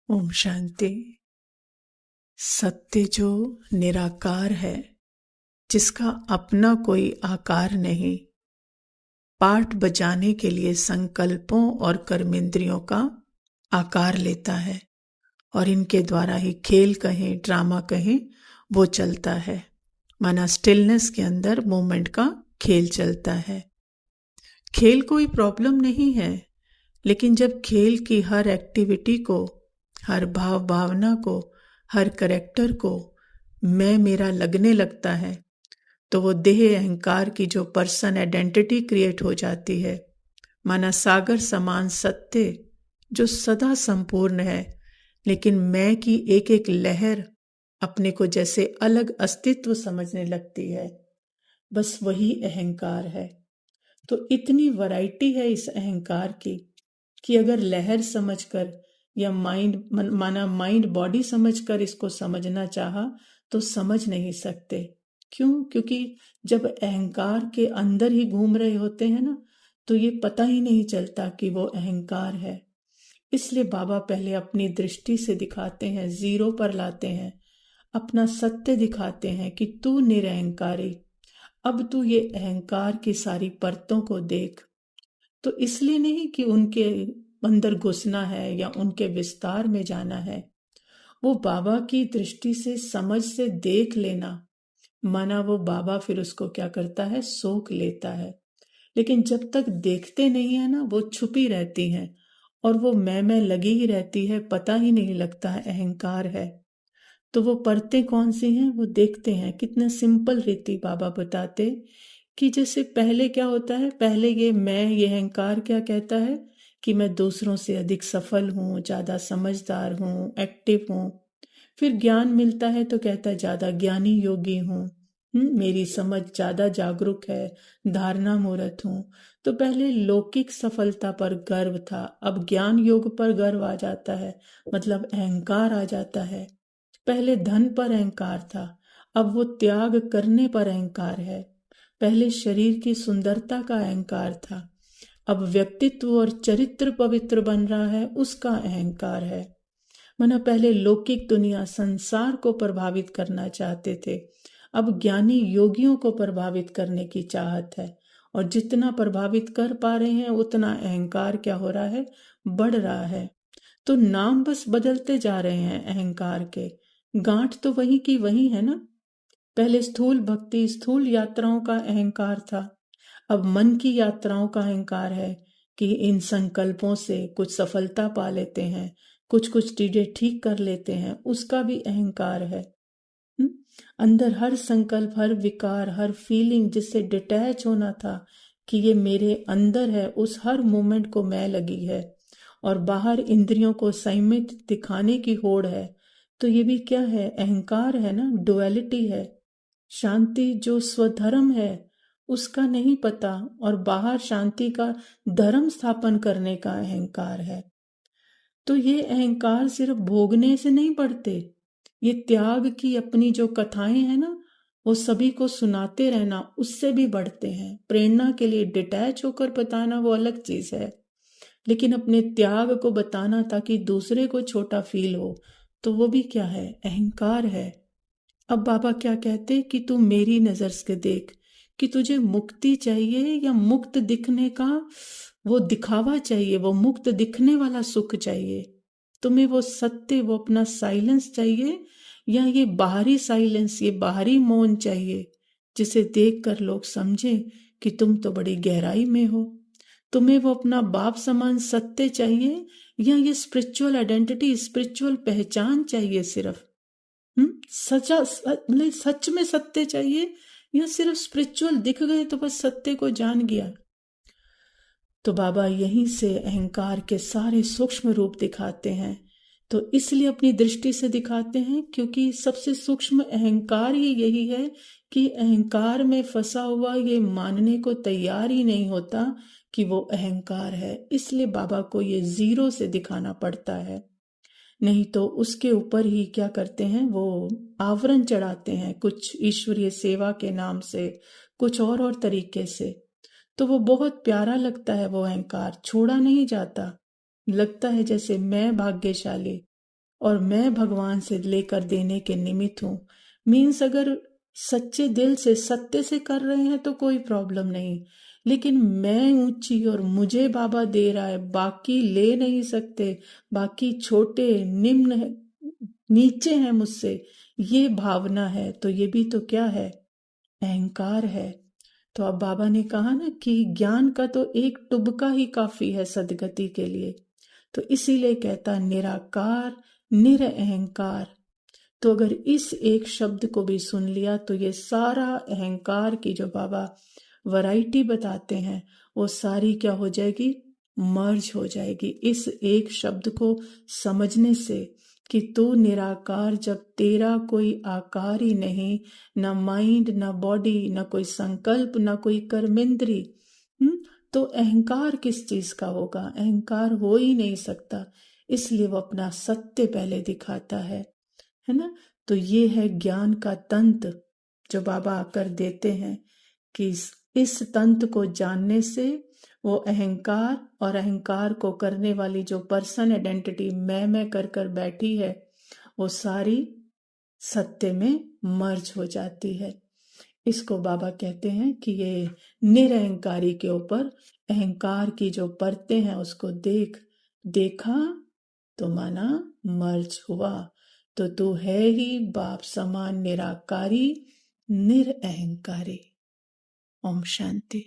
ओम शांति। सत्य जो निराकार है, जिसका अपना कोई आकार नहीं, पाठ बजाने के लिए संकल्पों और कर्मेंद्रियों का आकार लेता है और इनके द्वारा ही खेल कहें, ड्रामा कहें, वो चलता है। माना स्टिलनेस के अंदर मूवमेंट का खेल चलता है। खेल कोई प्रॉब्लम नहीं है, लेकिन जब खेल की हर एक्टिविटी को, हर भाव भावना को, हर करेक्टर को मैं मेरा लगने लगता है, तो वो देह अहंकार की जो पर्सन आइडेंटिटी क्रिएट हो जाती है। माना सागर समान सत्य जो सदा संपूर्ण है, लेकिन मैं की एक एक लहर अपने को जैसे अलग अस्तित्व समझने लगती है, बस वही अहंकार है। तो इतनी वैरायटी है इस अहंकार की कि अगर लहर समझकर या माइंड बॉडी समझकर इसको समझना चाहा तो समझ नहीं सकते। क्यों? क्योंकि जब अहंकार के अंदर ही घूम रहे होते हैं ना, तो ये पता ही नहीं चलता कि वो अहंकार है। इसलिए बाबा पहले अपनी दृष्टि से दिखाते हैं, जीरो पर लाते हैं, अपना सत्य दिखाते हैं कि तू निरअहंकारी, अब तू ये अहंकार की सारी परतों को देख। तो इसलिए नहीं कि उनके अंदर घुसना है या उनके विस्तार में जाना है, वो बाबा की दृष्टि से, समझ से देख लेना। माना वो बाबा फिर उसको क्या करता है, सोख लेता है। लेकिन जब तक देखते नहीं है ना, वो छुपी रहती हैं और वो मैं लगी ही रहती है, पता ही नहीं लगता है अहंकार है। तो वो परतें कौन सी हैं, वो देखते हैं। कितना सिंपल रीति बाबा बताते कि जैसे पहले क्या होता है, पहले ये अहंकार क्या कहता है कि मैं दूसरों से अधिक सफल हूँ, ज्यादा समझदार हूँ, एक्टिव हूँ। फिर ज्ञान मिलता है तो कहता है ज्यादा ज्ञानी योगी हूँ, मेरी समझ ज्यादा जागरूक है, धारणा मूर्त हूँ। तो पहले लौकिक सफलता पर गर्व था, अब ज्ञान योग पर गर्व आ जाता है, मतलब अहंकार आ जाता है। पहले धन पर अहंकार था, अब वो त्याग करने पर अहंकार है। पहले शरीर की सुंदरता का अहंकार था, अब व्यक्तित्व और चरित्र पवित्र बन रहा है, उसका अहंकार है। माना पहले लौकिक दुनिया संसार को प्रभावित करना चाहते थे, अब ज्ञानी योगियों को प्रभावित करने की चाहत है। और जितना प्रभावित कर पा रहे हैं उतना अहंकार क्या हो रहा है, बढ़ रहा है। तो नाम बस बदलते जा रहे हैं अहंकार के, गांठ तो वही की वही है ना। पहले स्थूल भक्ति, स्थूल यात्राओं का अहंकार था, अब मन की यात्राओं का अहंकार है कि इन संकल्पों से कुछ सफलता पा लेते हैं, कुछ कुछ चीजें ठीक कर लेते हैं, उसका भी अहंकार है। अंदर हर संकल्प, हर विकार, हर फीलिंग जिससे डिटैच होना था कि ये मेरे अंदर है, उस हर मोमेंट को मैं लगी है। और बाहर इंद्रियों को संयमित दिखाने की होड़ है, तो ये भी क्या है, अहंकार है ना, डुअलिटी है। शांति जो स्वधर्म है उसका नहीं पता, और बाहर शांति का धर्म स्थापन करने का अहंकार है। तो ये अहंकार सिर्फ भोगने से नहीं बढ़ते, ये त्याग की अपनी जो कथाएं हैं ना, वो सभी को सुनाते रहना, उससे भी बढ़ते हैं। प्रेरणा के लिए डिटैच होकर बताना वो अलग चीज है, लेकिन अपने त्याग को बताना ताकि दूसरे को छोटा फील हो, तो वो भी क्या है, अहंकार है। अब बाबा क्या कहते कि तू मेरी नजर से देख कि तुझे मुक्ति चाहिए या मुक्त दिखने का वो दिखावा चाहिए, वो मुक्त दिखने वाला सुख चाहिए। तुम्हें वो सत्य, वो अपना साइलेंस चाहिए, या ये बाहरी साइलेंस, ये बाहरी मौन चाहिए जिसे देखकर लोग समझे कि तुम तो बड़ी गहराई में हो। तुम्हें वो अपना बाप समान सत्य चाहिए, या ये स्पिरिचुअल आइडेंटिटी, स्पिरिचुअल पहचान चाहिए सिर्फ? मतलब सच में सत्य चाहिए, या सिर्फ स्पिरिचुअल दिख गए तो बस सत्य को जान गया? तो बाबा यहीं से अहंकार के सारे सूक्ष्म रूप दिखाते हैं। तो इसलिए अपनी दृष्टि से दिखाते हैं क्योंकि सबसे सूक्ष्म अहंकार ही यही है कि अहंकार में फंसा हुआ ये मानने को तैयार ही नहीं होता कि वो अहंकार है। इसलिए बाबा को ये जीरो से दिखाना पड़ता है, नहीं तो उसके ऊपर ही क्या करते हैं, वो आवरण चढ़ाते हैं, कुछ ईश्वरीय सेवा के नाम से, कुछ और तरीके से। तो वो बहुत प्यारा लगता है, वो अहंकार छोड़ा नहीं जाता। लगता है जैसे मैं भाग्यशाली, और मैं भगवान से लेकर देने के निमित्त हूं। मीन्स अगर सच्चे दिल से सत्य से कर रहे हैं तो कोई प्रॉब्लम नहीं, लेकिन मैं ऊंची और मुझे बाबा दे रहा है, बाकी ले नहीं सकते, बाकी छोटे निम्न है, नीचे हैं मुझसे, ये भावना है तो ये भी तो क्या है, अहंकार है। तो अब बाबा ने कहा ना कि ज्ञान का तो एक टुबका ही काफी है सदगति के लिए, तो इसीलिए कहता निराकार निरअहंकार। तो अगर इस एक शब्द को भी सुन लिया तो ये सारा अहंकार की जो बाबा वैरायटी बताते हैं वो सारी क्या हो जाएगी, मर्ज हो जाएगी इस एक शब्द को समझने से कि तू निराकार, जब तेरा कोई आकार ही नहीं, ना माइंड ना बॉडी ना कोई संकल्प ना कोई कर्मेंद्री, तो अहंकार किस चीज का होगा, अहंकार हो ही नहीं सकता। इसलिए वो अपना सत्य पहले दिखाता है ना। तो ये है ज्ञान का तंत्र जो बाबा आकर देते हैं कि इस तंत्र को जानने से वो अहंकार और अहंकार को करने वाली जो पर्सन आइडेंटिटी मैं कर कर बैठी है वो सारी सत्य में मर्ज हो जाती है। इसको बाबा कहते हैं कि ये निरअहंकारी के ऊपर अहंकार की जो परतें हैं उसको देखा तो माना मर्ज हुआ। तो तू है ही बाप समान निराकारी निरअहंकारी। ओम शांति।